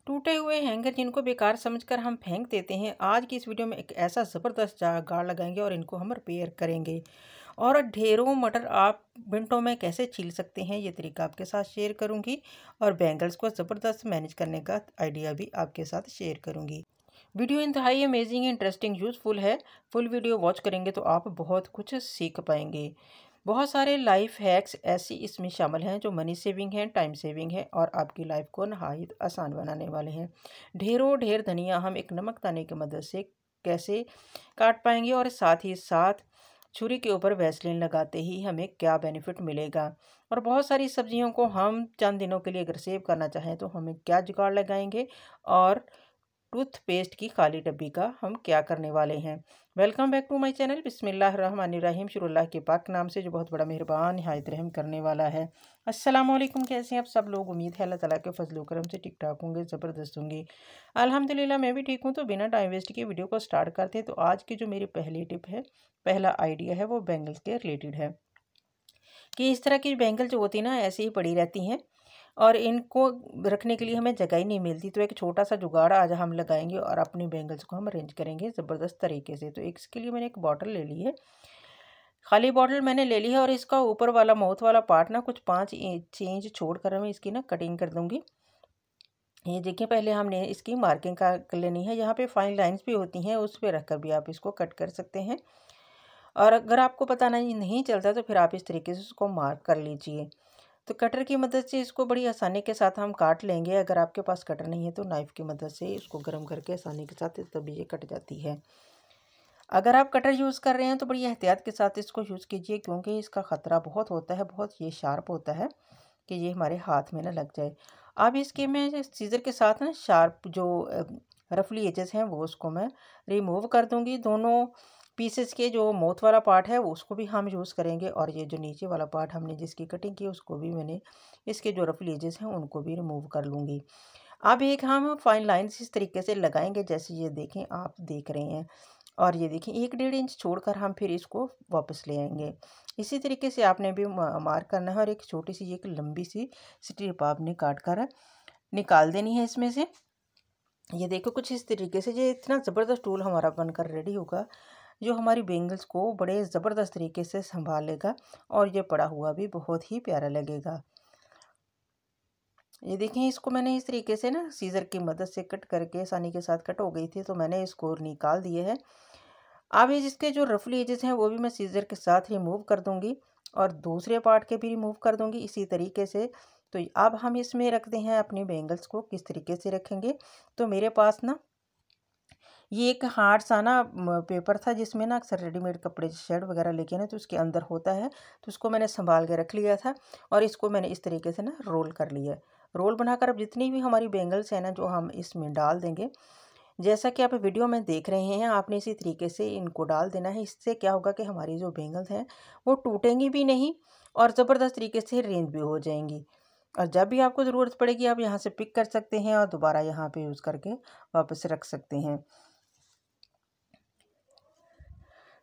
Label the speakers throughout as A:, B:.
A: टूटे हुए हैंगर जिनको बेकार समझकर हम फेंक देते हैं, आज की इस वीडियो में एक ऐसा ज़बरदस्त जुगाड़ लगाएंगे और इनको हम रिपेयर करेंगे। और ढेरों मटर आप मिनटों में कैसे छील सकते हैं, ये तरीका आपके साथ शेयर करूंगी। और बैंगल्स को ज़बरदस्त मैनेज करने का आइडिया भी आपके साथ शेयर करूंगी। वीडियो इंतहाई अमेजिंग, इंटरेस्टिंग, यूज़फुल है। फुल वीडियो वॉच करेंगे तो आप बहुत कुछ सीख पाएंगे। बहुत सारे लाइफ हैक्स ऐसी इसमें शामिल हैं जो मनी सेविंग है, टाइम सेविंग है और आपकी लाइफ को नहायत आसान बनाने वाले हैं। ढेरों ढेर धनिया हम एक नमक दाने की मदद से कैसे काट पाएंगे और साथ ही साथ छुरी के ऊपर वैसलीन लगाते ही हमें क्या बेनिफिट मिलेगा। और बहुत सारी सब्जियों को हम चंद दिनों के लिए अगर सेव करना चाहें तो हमें क्या जुगाड़ लगाएंगे। और टूथपेस्ट की काली डब्बी का हम क्या करने वाले हैं। Welcome back to my channel. बिस्मिल्लाहिर्रहमानिर्रहीम। शुरुल्लाह के पाक नाम से जो बहुत बड़ा मेहरबान निहायत रहम करने वाला है। अस्सलाम वालेकुम, कैसे हैं आप सब लोग? उम्मीद है अल्लाह ताला के फजल करम से ठीक ठाक होंगे, ज़बरदस्त होंगे। अल्हम्दुलिल्लाह मैं भी ठीक हूँ। तो बिना टाइम वेस्ट किए वीडियो को स्टार्ट करते हैं। तो आज की जो मेरी पहली टिप है, पहला आइडिया है, वो बैंगल्स के रिलेटेड है। कि इस तरह की बैंगल जो होती है ना, ऐसे ही पड़ी रहती हैं और इनको रखने के लिए हमें जगह ही नहीं मिलती। तो एक छोटा सा जुगाड़ आज हम लगाएंगे और अपनी बैंगल्स को हम अरेंज करेंगे ज़बरदस्त तरीके से। तो इसके लिए मैंने एक बॉटल ले ली है, खाली बॉटल मैंने ले ली है। और इसका ऊपर वाला माउथ वाला पार्ट ना कुछ 5 इंच छोड़ कर मैं इसकी ना कटिंग कर दूंगी। ये देखिए, पहले हमने इसकी मार्किंग कर लेनी है। यहाँ पे फाइन लाइंस भी होती हैं, उस पर रखकर भी आप इसको कट कर सकते हैं। और अगर आपको पता नहीं चलता तो फिर आप इस तरीके से उसको मार्क कर लीजिए। तो कटर की मदद से इसको बड़ी आसानी के साथ हम काट लेंगे। अगर आपके पास कटर नहीं है तो नाइफ़ की मदद से इसको गर्म करके आसानी के साथ तभी ये कट जाती है। अगर आप कटर यूज़ कर रहे हैं तो बड़ी एहतियात के साथ इसको यूज़ कीजिए, क्योंकि इसका ख़तरा बहुत होता है, बहुत ये शार्प होता है कि ये हमारे हाथ में ना लग जाए। अब इसके मैं सीज़र के साथ ना शार्प जो रफली एजेस हैं वो उसको मैं रिमूव कर दूंगी। दोनों पीसेस के जो माउथ वाला पार्ट है वो उसको भी हम यूज़ करेंगे, और ये जो नीचे वाला पार्ट हमने जिसकी कटिंग की उसको भी मैंने इसके जो रफली एजेस हैं उनको भी रिमूव कर लूँगी। अब एक हम फाइन लाइन्स इस तरीके से लगाएंगे जैसे ये देखें, आप देख रहे हैं। और ये देखिए, 1-1.5 इंच छोड़कर हम फिर इसको वापस ले आएंगे। इसी तरीके से आपने भी मार्क करना है और एक छोटी सी एक लंबी सी स्ट्रिप आपने काट कर निकाल देनी है इसमें से। ये देखो, कुछ इस तरीके से ये इतना ज़बरदस्त टूल हमारा बनकर रेडी होगा जो हमारी बैंगल्स को बड़े ज़बरदस्त तरीके से संभालेगा और ये पड़ा हुआ भी बहुत ही प्यारा लगेगा। ये देखें, इसको मैंने इस तरीके से ना सीज़र की मदद से कट करके आसानी के साथ कट हो गई थी, तो मैंने इसको निकाल दिए है। अब ये जिसके जो रफली एजेस हैं वो भी मैं सीज़र के साथ रिमूव कर दूंगी और दूसरे पार्ट के भी रिमूव कर दूंगी इसी तरीके से। तो अब हम इसमें रखते हैं अपनी बैंगल्स को। किस तरीके से रखेंगे, तो मेरे पास ना ये एक हार्ड सा ना पेपर था जिसमें ना अक्सर रेडीमेड कपड़े शेड वगैरह लेके ना तो उसके अंदर होता है, तो उसको मैंने संभाल के रख लिया था। और इसको मैंने इस तरीके से ना रोल कर लिया। रोल बनाकर अब जितनी भी हमारी बैंगल्स हैं ना जो हम इसमें डाल देंगे, जैसा कि आप वीडियो में देख रहे हैं, आपने इसी तरीके से इनको डाल देना है। इससे क्या होगा कि हमारी जो बैंगल्स हैं वो टूटेंगी भी नहीं और ज़बरदस्त तरीके से रेंज भी हो जाएंगी। और जब भी आपको ज़रूरत पड़ेगी आप यहाँ से पिक कर सकते हैं और दोबारा यहाँ पे यूज़ करके वापस रख सकते हैं।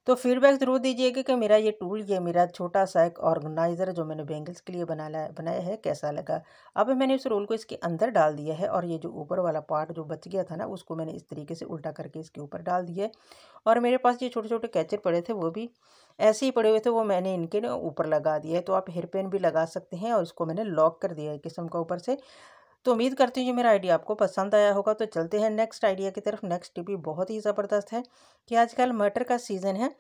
A: तो फीडबैक ज़रूर दीजिएगा कि मेरा ये टूल, ये मेरा छोटा सा एक ऑर्गेनाइज़र जो मैंने बैंगल्स के लिए बनाया है, कैसा लगा। अब मैंने उस रोल को इसके अंदर डाल दिया है और ये जो ऊपर वाला पार्ट जो बच गया था ना उसको मैंने इस तरीके से उल्टा करके इसके ऊपर डाल दिया है। और मेरे पास ये छोटे छोटे कैचर पड़े थे, वो भी ऐसे ही पड़े हुए थे, वो मैंने इनके ना ऊपर लगा दिया है। तो आप हेयर पेन भी लगा सकते हैं और इसको मैंने लॉक कर दिया है किस्म का ऊपर से। तो उम्मीद करती हूँ ये मेरा आइडिया आपको पसंद आया होगा। तो चलते हैं नेक्स्ट आइडिया की तरफ। नेक्स्ट टिप भी बहुत ही ज़बरदस्त है कि आजकल मटर का सीज़न है,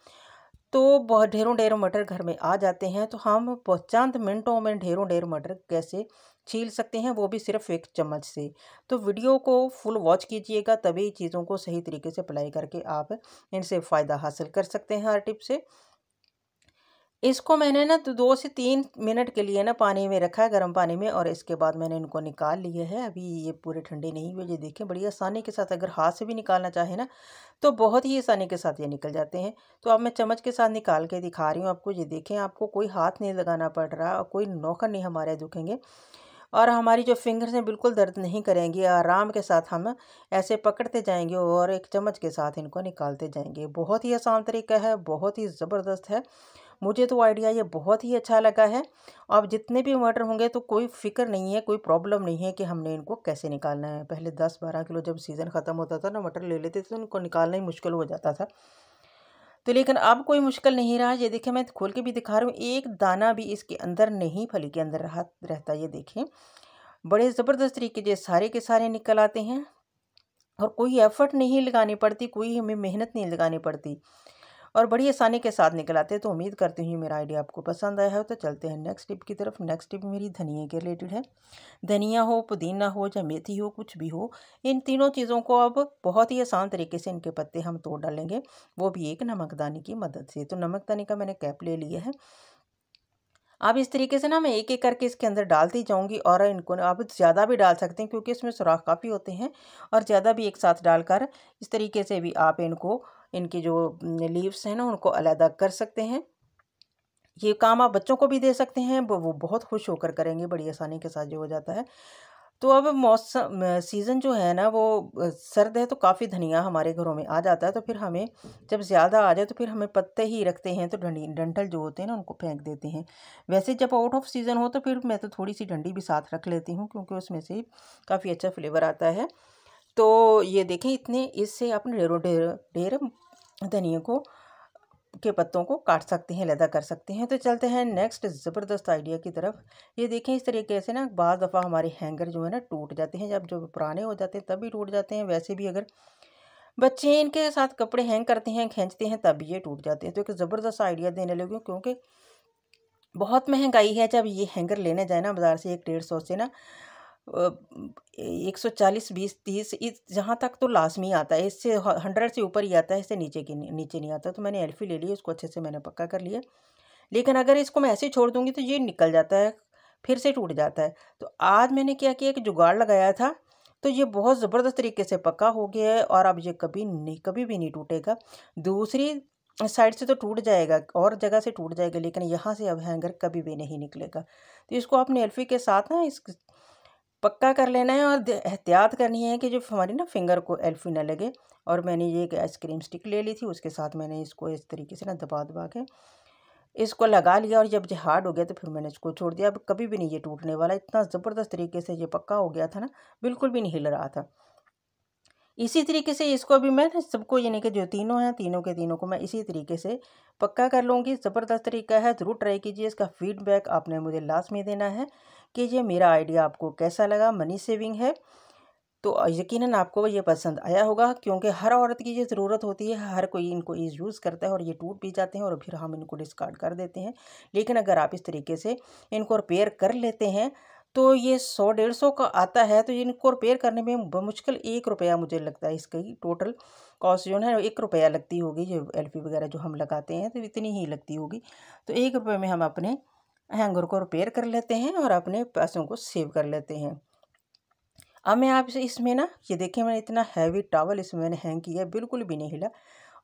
A: तो बहुत ढेरों ढेरों मटर घर में आ जाते हैं। तो हम चंद मिनटों में ढेरों ढेर मटर कैसे छील सकते हैं, वो भी सिर्फ एक चम्मच से। तो वीडियो को फुल वॉच कीजिएगा, तभी चीज़ों को सही तरीके से अप्लाई करके आप इनसे फ़ायदा हासिल कर सकते हैं हर टिप से। इसको मैंने ना 2 से 3 मिनट के लिए ना पानी में रखा है, गर्म पानी में, और इसके बाद मैंने इनको निकाल लिए है। अभी ये पूरे ठंडे नहीं हुए। ये देखें, बड़ी आसानी के साथ अगर हाथ से भी निकालना चाहे ना तो बहुत ही आसानी के साथ ये निकल जाते हैं। तो अब मैं चम्मच के साथ निकाल के दिखा रही हूँ आपको। ये देखें, आपको कोई हाथ नहीं लगाना पड़ रहा और कोई नौकर नहीं हमारे दुखेंगे और हमारी जो फिंगर्स हैं बिल्कुल दर्द नहीं करेंगी। आराम के साथ हम ऐसे पकड़ते जाएंगे और एक चम्मच के साथ इनको निकालते जाएंगे। बहुत ही आसान तरीका है, बहुत ही ज़बरदस्त है। मुझे तो आइडिया ये बहुत ही अच्छा लगा है। अब जितने भी मटर होंगे तो कोई फ़िक्र नहीं है, कोई प्रॉब्लम नहीं है कि हमने इनको कैसे निकालना है। पहले 10-12 किलो जब सीज़न ख़त्म होता था ना, मटर ले लेते थे तो उनको निकालना ही मुश्किल हो जाता था। तो लेकिन अब कोई मुश्किल नहीं रहा। ये देखिए, मैं खोल के भी दिखा रही हूँ, एक दाना भी इसके अंदर नहीं, फली के अंदर रहता। ये देखें, बड़े ज़बरदस्त तरीके से सारे के सारे निकल आते हैं और कोई एफ़र्ट नहीं लगानी पड़ती, कोई हमें मेहनत नहीं लगानी पड़ती और बड़ी आसानी के साथ निकल आते हैं। तो उम्मीद करती हूँ मेरा आइडिया आपको पसंद आया है। तो चलते हैं नेक्स्ट टिप की तरफ। नेक्स्ट टिप मेरी धनिया के रिलेटेड है। धनिया हो, पुदीना हो या मेथी हो, कुछ भी हो, इन तीनों चीज़ों को अब बहुत ही आसान तरीके से इनके पत्ते हम तोड़ डालेंगे, वो भी एक नमकदानी की मदद से। तो नमकदानी का मैंने कैप ले लिया है। अब इस तरीके से ना मैं एक-एक करके इसके अंदर डालती जाऊँगी और इनको ना आप ज़्यादा भी डाल सकते हैं क्योंकि इसमें सुराख काफ़ी होते हैं, और ज़्यादा भी एक साथ डालकर इस तरीके से भी आप इनको, इनकी जो लीव्स हैं ना, उनको अलग कर सकते हैं। ये काम आप बच्चों को भी दे सकते हैं, वो बहुत खुश होकर करेंगे, बड़ी आसानी के साथ जो हो जाता है। तो अब मौसम सीज़न जो है ना वो सर्द है, तो काफ़ी धनिया हमारे घरों में आ जाता है। तो फिर हमें जब ज़्यादा आ जाए तो फिर हमें पत्ते ही रखते हैं, तो डंठल जो होते हैं ना उनको फेंक देते हैं। वैसे जब आउट ऑफ सीज़न हो तो फिर मैं तो थोड़ी सी डंडी भी साथ रख लेती हूँ क्योंकि उसमें से काफ़ी अच्छा फ्लेवर आता है। तो ये देखें, इतने इससे अपने ढेरों ढेर ढेर धनिया को के पत्तों को काट सकते हैं, लैदा कर सकते हैं। तो चलते हैं नेक्स्ट ज़बरदस्त आइडिया की तरफ। ये देखें, इस तरीके से ना बाज़ दफ़ा हमारे हैंगर जो है ना टूट जाते हैं, जब पुराने हो जाते हैं तब भी टूट जाते हैं। वैसे भी अगर बच्चे इनके साथ कपड़े हैंग करते हैं, खींचते हैं, तब ये टूट जाते हैं। तो एक ज़बरदस्त आइडिया देने लगी हूँ क्योंकि बहुत महंगाई है। जब ये हैंगर लेने जाए ना बाज़ार से 100-150 से ना 140, 20, 30 इस जहाँ तक तो लाज़मी आता है। इससे 100 से ऊपर ही आता है, इससे नीचे नहीं आता। तो मैंने एल्फ़ी ले ली, उसको अच्छे से मैंने पक्का कर लिया। लेकिन अगर इसको मैं ऐसे ही छोड़ दूँगी तो ये निकल जाता है, फिर से टूट जाता है। तो आज मैंने क्या किया, एक जुगाड़ लगाया था, तो ये बहुत ज़बरदस्त तरीके से पक्का हो गया है और अब ये कभी भी नहीं टूटेगा। दूसरी साइड से तो टूट जाएगा और जगह से टूट जाएगा, लेकिन यहाँ से अब हैंगर कभी भी नहीं निकलेगा। तो इसको अपने एल्फ़ी के साथ ना इस पक्का कर लेना है और एहतियात करनी है कि जो हमारी ना फिंगर को एल्फ़ी ना लगे। और मैंने ये एक आइसक्रीम स्टिक ले ली थी, उसके साथ मैंने इसको इस तरीके से ना दबा के इसको लगा लिया और जब ये हार्ड हो गया तो फिर मैंने इसको छोड़ दिया। अब कभी भी नहीं ये टूटने वाला। इतना ज़बरदस्त तरीके से ये पक्का हो गया था ना, बिल्कुल भी नहीं हिल रहा था। इसी तरीके से इसको भी मैं ना सबको, यानी कि जो तीनों हैं, तीनों के तीनों को मैं इसी तरीके से पक्का कर लूँगी। ज़बरदस्त तरीका है, ज़रूर ट्राई कीजिए। इसका फ़ीडबैक आपने मुझे लास्ट में देना है कि ये मेरा आइडिया आपको कैसा लगा। मनी सेविंग है, तो यकीनन आपको ये पसंद आया होगा क्योंकि हर औरत की ये ज़रूरत होती है। हर कोई इनको यूज़ करता है और ये टूट भी जाते हैं और फिर हम इनको डिस्कार्ड कर देते हैं। लेकिन अगर आप इस तरीके से इनको रिपेयर कर लेते हैं तो ये 100-150 का आता है। तो इनको रिपेयर करने में बमुश्किल 1 रुपया मुझे लगता है, इसकी टोटल कॉस्ट जो है 1 रुपया लगती होगी। जो एल्फ़ी वगैरह जो हम लगाते हैं तो इतनी ही लगती होगी। तो 1 रुपये में हम अपने हैंगर को रिपेयर कर लेते हैं और अपने पैसों को सेव कर लेते हैं। अब मैं आपसे इसमें ना, ये देखिए, मैंने इतना हैवी टॉवल इसमें मैंने हैंग किया है, बिल्कुल भी नहीं हिला।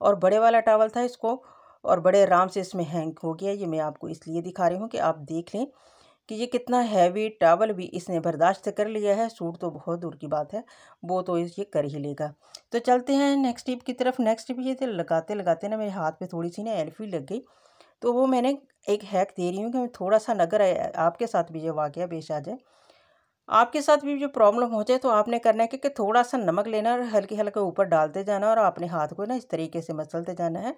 A: और बड़े वाला टॉवल था इसको, और बड़े आराम से इसमें हैंग हो गया। ये मैं आपको इसलिए दिखा रही हूँ कि आप देख लें कि ये कितना हैवी टॉवल भी इसने बर्दाश्त कर लिया है। सूट तो बहुत दूर की बात है, वो तो ये कर ही लेगा। तो चलते हैं नेक्स्ट टिप की तरफ। नेक्स्ट टिप ये थे, लगाते लगाते ना मेरे हाथ पे थोड़ी सी ना एल्फ़ी लग गई। तो वो मैंने एक हैक दे रही हूँ कि थोड़ा सा अगर आपके साथ भी ये वाक़या पेश आ जाए, आपके साथ भी जो प्रॉब्लम हो जाए, तो आपने करना है कि थोड़ा सा नमक लेना और हल्के-हल्के ऊपर डालते जाना और अपने हाथ को ना इस तरीके से मसलते जाना है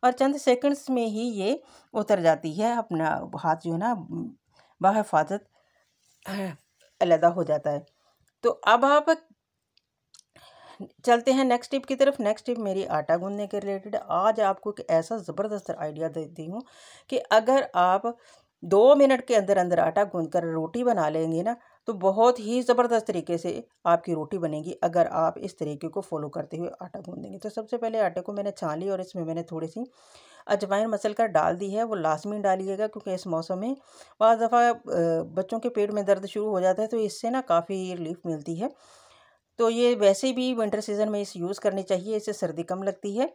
A: और चंद सेकंड्स में ही ये उतर जाती है। अपना हाथ जो है ना बाहिफ़ाज़त अलहदा हो जाता है। तो अब आप चलते हैं नेक्स्ट टिप की तरफ। नेक्स्ट टिप मेरी आटा गूँथने के रिलेटेड। आज आपको एक ऐसा ज़बरदस्त आइडिया देती हूँ कि अगर आप 2 मिनट के अंदर अंदर आटा गूँथ कर रोटी बना लेंगे ना, तो बहुत ही ज़बरदस्त तरीके से आपकी रोटी बनेगी अगर आप इस तरीके को फॉलो करते हुए आटा गूँथ देंगे। तो सबसे पहले आटे को मैंने छान लिया और इसमें मैंने थोड़ी सी अजवाइन मसल कर डाल दी है। वो लाज़मी डालिएगा क्योंकि इस मौसम में बाज़ दफ़ा बच्चों के पेट में दर्द शुरू हो जाता है, तो इससे ना काफ़ी रिलीफ़ मिलती है। तो ये वैसे भी विंटर सीज़न में इसे यूज़ करनी चाहिए, इससे सर्दी कम लगती है।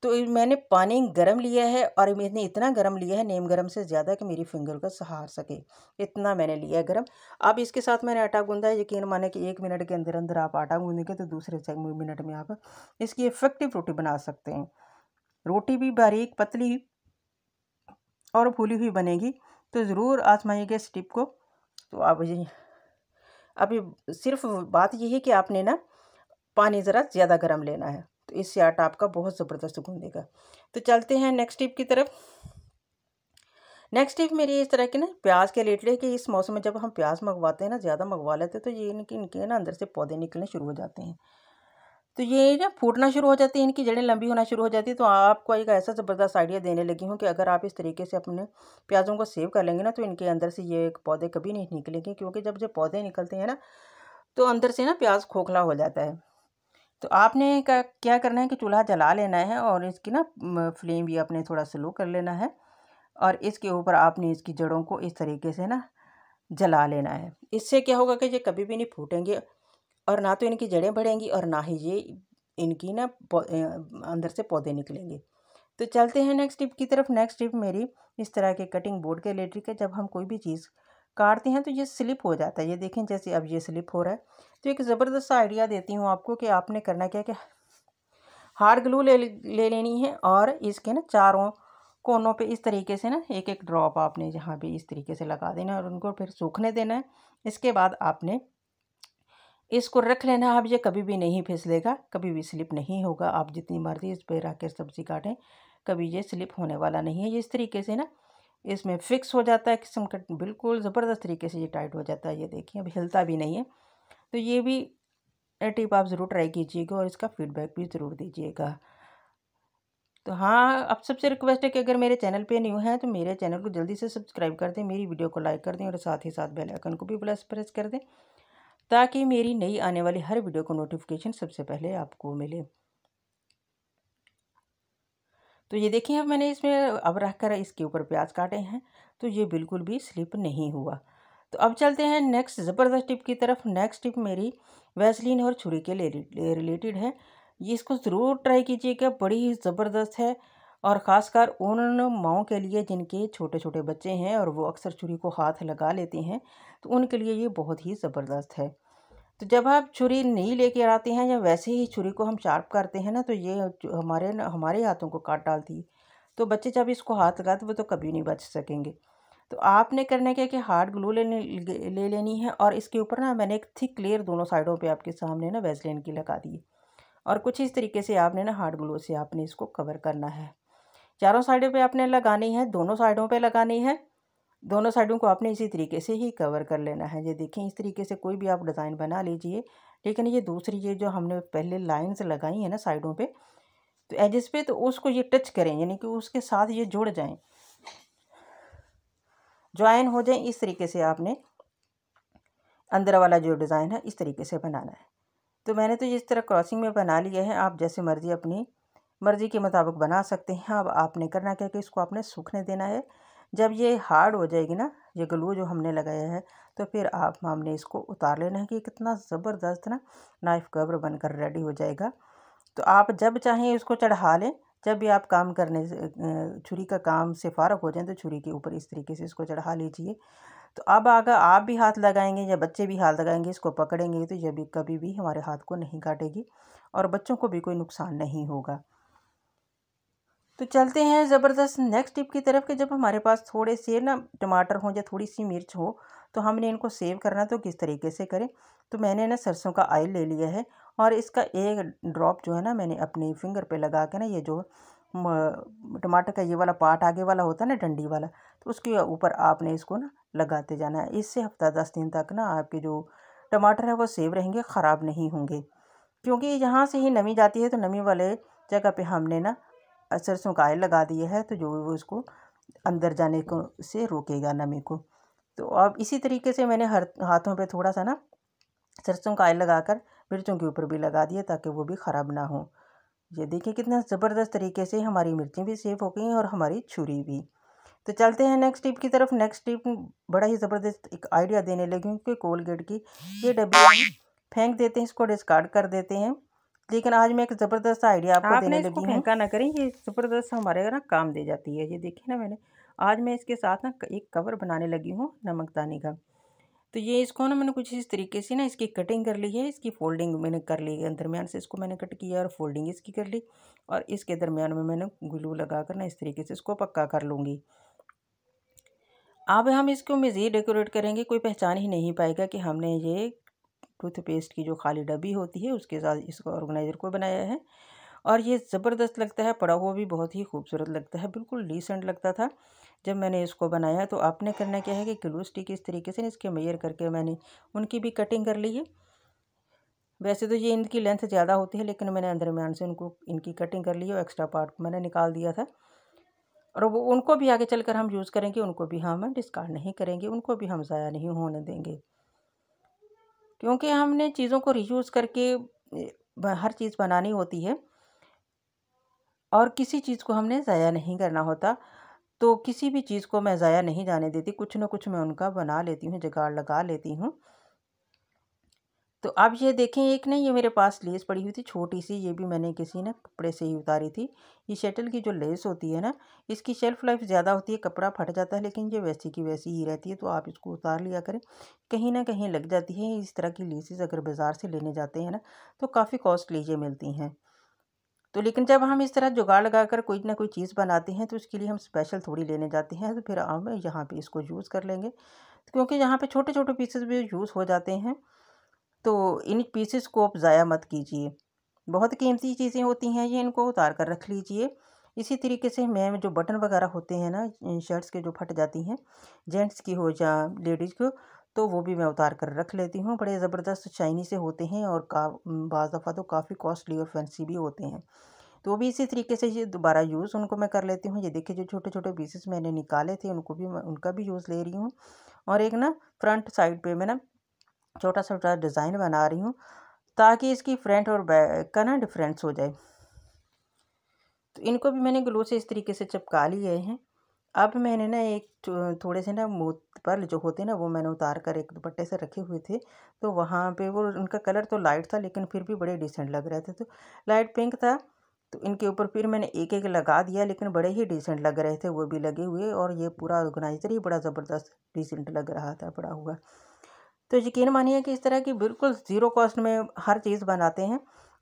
A: तो मैंने पानी गरम लिया है और मैंने इतना गरम लिया है, नीम गरम से ज़्यादा, कि मेरी फिंगर को सहार सके, इतना मैंने लिया है गरम। अब इसके साथ मैंने आटा गूँधा है। यकीन माने कि 1 मिनट के अंदर अंदर आप आटा गूँधेंगे तो दूसरे मिनट में आप इसकी इफ़ेक्टिव रोटी बना सकते हैं। रोटी भी बारीक पतली और फूली हुई बनेगी। तो ज़रूर आजमाइएगा इस टिप को। तो आप ये अभी सिर्फ बात ये है कि आपने ना पानी ज़रा ज़्यादा गर्म लेना है, तो इससे आटा आपका बहुत ज़बरदस्त गूंदेगा। तो चलते हैं नेक्स्ट टिप की तरफ। नेक्स्ट टिप मेरी इस तरह की ना प्याज के रिलेटेड कि इस मौसम में जब हम प्याज मंगवाते हैं ना, ज़्यादा मंगवा लेते हैं, तो ये इनके ना अंदर से पौधे निकलने शुरू हो जाते हैं। तो ये ना फूटना शुरू हो जाती है, इनकी जड़ें लंबी होना शुरू हो जाती है। तो आपको एक ऐसा ज़बरदस्त आइडिया देने लगी हूँ कि अगर आप इस तरीके से अपने प्याज़ों को सेव कर लेंगे ना, तो इनके अंदर से ये पौधे कभी नहीं निकलेंगे, क्योंकि जब पौधे निकलते हैं ना, तो अंदर से ना प्याज खोखला हो जाता है। तो आपने क्या करना है कि चूल्हा जला लेना है और इसकी ना फ्लेम भी आपने थोड़ा स्लो कर लेना है, और इसके ऊपर आपने इसकी जड़ों को इस तरीके से ना जला लेना है। इससे क्या होगा कि ये कभी भी नहीं फूटेंगे, और ना तो इनकी जड़ें बढ़ेंगी और ना ही ये इनकी ना अंदर से पौधे निकलेंगे। तो चलते हैं नेक्स्ट टिप की तरफ। नेक्स्ट टिप मेरी इस तरह के कटिंग बोर्ड के रिलेटेड है। जब हम कोई भी चीज़ काटते हैं तो ये स्लिप हो जाता है। ये देखें, जैसे अब ये स्लिप हो रहा है। तो एक ज़बरदस्त आइडिया देती हूँ आपको कि आपने करना क्या, कि हार्ड ग्लू ले लेनी है, और इसके ना चारों कोनों पे इस तरीके से ना एक एक ड्रॉप आपने जहाँ भी इस तरीके से लगा देना है, और उनको फिर सूखने देना है। इसके बाद आपने इसको रख लेना है। अब ये कभी भी नहीं फिसलेगा, कभी भी स्लिप नहीं होगा। आप जितनी मर्जी इस पर रख कर सब्ज़ी काटें, कभी ये स्लिप होने वाला नहीं है। ये इस तरीके से ना इसमें फिक्स हो जाता है, किस्म का बिल्कुल ज़बरदस्त तरीके से ये टाइट हो जाता है। ये देखिए, अब हिलता भी नहीं है। तो ये भी टिप आप ज़रूर ट्राई कीजिएगा और इसका फीडबैक भी ज़रूर दीजिएगा। तो हाँ, अब सबसे रिक्वेस्ट है कि अगर मेरे चैनल पे न्यू हैं तो मेरे चैनल को जल्दी से सब्सक्राइब कर दें, मेरी वीडियो को लाइक कर दें, और साथ ही साथ बेल आइकन को भी प्रेस कर दें, ताकि मेरी नई आने वाली हर वीडियो को नोटिफिकेशन सबसे पहले आपको मिले। तो ये देखिए, अब मैंने इसमें अब रख कर इसके ऊपर प्याज काटे हैं, तो ये बिल्कुल भी स्लिप नहीं हुआ। तो अब चलते हैं नेक्स्ट ज़बरदस्त टिप की तरफ। नेक्स्ट टिप मेरी वैसलीन और छुरी के रिलेटेड है। ये इसको ज़रूर ट्राई कीजिएगा, बड़ी ही ज़बरदस्त है, और ख़ासकर उन माओं के लिए जिनके छोटे छोटे बच्चे हैं और वो अक्सर छुरी को हाथ लगा लेते हैं, तो उनके लिए ये बहुत ही ज़बरदस्त है। तो जब आप छुरी नहीं लेके आते हैं, या वैसे ही छुरी को हम शार्प करते हैं ना, तो ये हमारे हाथों को काट डालती है। तो बच्चे जब इसको हाथ लगाते, वो तो कभी नहीं बच सकेंगे। तो आपने करना क्या कि हार्ड ग्लू ले लेनी है, और इसके ऊपर ना मैंने एक थिक लेयर दोनों साइडों पे आपके सामने ना वैसलीन की लगा दी है, और कुछ इस तरीके से आपने ना हार्ड ग्लू से आपने इसको कवर करना है। चारों साइडों पे आपने लगानी है, दोनों साइडों पे लगानी है। दोनों साइडों को आपने इसी तरीके से ही कवर कर लेना है। ये देखें, इस तरीके से कोई भी आप डिज़ाइन बना लीजिए, लेकिन ये दूसरी ये जो हमने पहले लाइंस लगाई हैं ना साइडों पे, तो एजेस पे, तो उसको ये टच करें, यानी कि उसके साथ ये जुड़ जाएं, ज्वाइन हो जाएं। इस तरीके से आपने अंदर वाला जो डिज़ाइन है इस तरीके से बनाना है। तो मैंने तो इस तरह क्रॉसिंग में बना लिया है। आप जैसे मर्ज़ी अपनी मर्ज़ी के मुताबिक बना सकते हैं। अब आपने करना क्या कि इसको आपने सूखने देना है। जब ये हार्ड हो जाएगी ना, ये ग्लू जो हमने लगाया है, तो फिर हमने इसको उतार लेना है कि कितना ज़बरदस्त ना नाइफ़ कवर बनकर रेडी हो जाएगा। तो आप जब चाहें इसको चढ़ा लें। जब भी आप काम करने से छुरी का काम से फ़ारग हो जाएं, तो छुरी के ऊपर इस तरीके से इसको चढ़ा लीजिए। तो अब अगर आप भी हाथ लगाएंगे या बच्चे भी हाथ लगाएंगे, इसको पकड़ेंगे, तो ये भी कभी भी हमारे हाथ को नहीं काटेगी, और बच्चों को भी कोई नुकसान नहीं होगा। तो चलते हैं ज़बरदस्त नेक्स्ट टिप की तरफ कि जब हमारे पास थोड़े से ना टमाटर हों या थोड़ी सी मिर्च हो, तो हमने इनको सेव करना, तो किस तरीके से करें। तो मैंने ना सरसों का ऑयल ले लिया है, और इसका एक ड्रॉप जो है ना मैंने अपनी फिंगर पे लगा के ना, ये जो टमाटर का ये वाला पार्ट आगे वाला होता है ना, डंडी वाला, तो उसके ऊपर आपने इसको ना लगाते जाना है। इससे हफ्ता 10 दिन तक ना आपके जो टमाटर है वो सेव रहेंगे, ख़राब नहीं होंगे। क्योंकि यहाँ से ही नमी जाती है, तो नमी वाले जगह पे हमने ना सरसों का ऑयल लगा दिया है, तो जो वो इसको अंदर जाने को से रोकेगा नमी को। तो अब इसी तरीके से मैंने हर हाथों पे थोड़ा सा ना सरसों का ऑयल लगाकर मिर्चों के ऊपर भी लगा दिया, ताकि वो भी ख़राब ना हो। ये देखिए कितना ज़बरदस्त तरीके से हमारी मिर्चें भी सेव हो गई हैं, और हमारी छुरी भी। तो चलते हैं नेक्स्ट टिप की तरफ। नेक्स्ट टिप बड़ा ही ज़बरदस्त एक आइडिया देने लगी हूँ कि कोलगेट की ये डब्बी हम फेंक देते हैं, इसको डिस्कार्ड कर देते हैं, लेकिन आज मैं एक ज़बरदस्त आइडिया आपको देने लगी हूँ। फेंका ना करें, ये ज़बरदस्त हमारे ना काम दे जाती है। ये देखिए ना, मैंने आज मैं इसके साथ ना एक कवर बनाने लगी हूँ नमकदानी का। तो ये इसको ना मैंने कुछ इस तरीके से ना इसकी कटिंग कर ली है, इसकी फोल्डिंग मैंने कर ली है, दरमियान से इसको मैंने कट किया और फोल्डिंग इसकी कर ली, और इसके दरमियान में मैंने ग्लू लगा कर ना इस तरीके से इसको पक्का कर लूँगी। अब हम इसको मज़ीद डेकोरेट करेंगे, कोई पहचान ही नहीं पाएगा कि हमने ये टूथपेस्ट की जो खाली डब्बी होती है उसके साथ इसको ऑर्गेनाइज़र को बनाया है। और ये ज़बरदस्त लगता है, पड़ा हुआ भी बहुत ही खूबसूरत लगता है, बिल्कुल डिसेंट लगता था जब मैंने इसको बनाया। तो आपने करना क्या है कि ग्लू स्टिक इस तरीके से इसके मेजर करके मैंने उनकी भी कटिंग कर ली है। वैसे तो ये इनकी लेंथ ज़्यादा होती है, लेकिन मैंने दरमियान से उनको इनकी कटिंग कर ली है और एक्स्ट्रा पार्ट को मैंने निकाल दिया था। और वो उनको भी आगे चलकर हम यूज़ करेंगे, उनको भी हम डिस्कार्ड नहीं करेंगे, उनको भी हम ज़ाया नहीं होने देंगे, क्योंकि हमने चीज़ों को रीयूज़ करके हर चीज़ बनानी होती है और किसी चीज़ को हमने ज़ाया नहीं करना होता। तो किसी भी चीज़ को मैं ज़ाया नहीं जाने देती, कुछ ना कुछ मैं उनका बना लेती हूँ, जुगाड़ लगा लेती हूँ। तो अब ये देखें, एक ना ये मेरे पास लेस पड़ी हुई थी छोटी सी, ये भी मैंने किसी ना कपड़े से ही उतारी थी। ये शटल की जो लेस होती है ना, इसकी शेल्फ़ लाइफ ज़्यादा होती है, कपड़ा फट जाता है, लेकिन ये वैसी की वैसी ही रहती है। तो आप इसको उतार लिया करें, कहीं ना कहीं लग जाती है। इस तरह की लेसेस अगर बाज़ार से लेने जाते हैं ना तो काफ़ी कॉस्टली ये मिलती हैं। तो लेकिन जब हम इस तरह जुगाड़ लगा कर कोई ना कोई चीज़ बनाते हैं तो उसके लिए हम स्पेशल थोड़ी लेने जाते हैं। तो फिर हम यहाँ पे इसको यूज़ कर लेंगे, क्योंकि यहाँ पे छोटे छोटे पीसेस भी यूज़ हो जाते हैं। तो इन पीसेस को आप ज़ाया मत कीजिए, बहुत कीमती चीज़ें होती हैं ये, इनको उतार कर रख लीजिए। इसी तरीके से मैं जो बटन वगैरह होते हैं ना शर्ट्स के, जो फट जाती हैं, जेंट्स की हो या लेडीज़ को, तो वो भी मैं उतार कर रख लेती हूँ। बड़े ज़बरदस्त शाइनी से होते हैं और बाज़ दफ़ा तो काफ़ी कॉस्टली और फैंसी भी होते हैं। तो वो भी इसी तरीके से ये दोबारा यूज़ उनको मैं कर लेती हूँ। ये देखिए, जो छोटे छोटे पीसेस मैंने निकाले थे उनको भी मैं उनका भी यूज़ ले रही हूँ। और एक ना फ्रंट साइड पे मैं ना छोटा छोटा डिज़ाइन बना रही हूँ, ताकि इसकी फ्रंट और बैक का ना डिफरेंस हो जाए। तो इनको भी मैंने ग्लू से इस तरीके से चिपका लिए हैं। अब मैंने ना एक थोड़े से ना पर जो होते हैं ना, वो मैंने उतार कर एक दुपट्टे से रखे हुए थे। तो वहाँ पे वो उनका कलर तो लाइट था, लेकिन फिर भी बड़े डिसेंट लग रहे थे। तो लाइट पिंक था, तो इनके ऊपर फिर मैंने एक एक लगा दिया, लेकिन बड़े ही डिसेंट लग रहे थे वो भी लगे हुए। और ये पूरा ऑर्गेनाइजर ही बड़ा ज़बरदस्त डिसेंट लग रहा था पड़ा हुआ। तो यकीन मानिए कि इस तरह की बिल्कुल ज़ीरो कॉस्ट में हर चीज़ बनाते हैं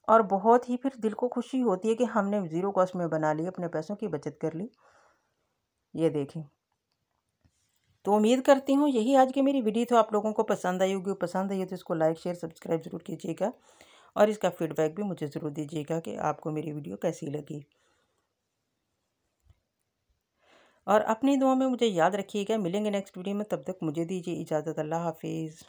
A: और बहुत ही फिर दिल को खुशी होती है कि हमने ज़ीरो कॉस्ट में बना ली, अपने पैसों की बचत कर ली। ये देखें। तो उम्मीद करती हूँ यही आज की मेरी वीडियो तो आप लोगों को पसंद आई होगी। पसंद आई है तो इसको लाइक शेयर सब्सक्राइब ज़रूर कीजिएगा और इसका फीडबैक भी मुझे ज़रूर दीजिएगा कि आपको मेरी वीडियो कैसी लगी। और अपनी दुआ में मुझे याद रखिएगा। मिलेंगे नेक्स्ट वीडियो में, तब तक मुझे दीजिए इजाज़त। अल्लाह हाफिज़।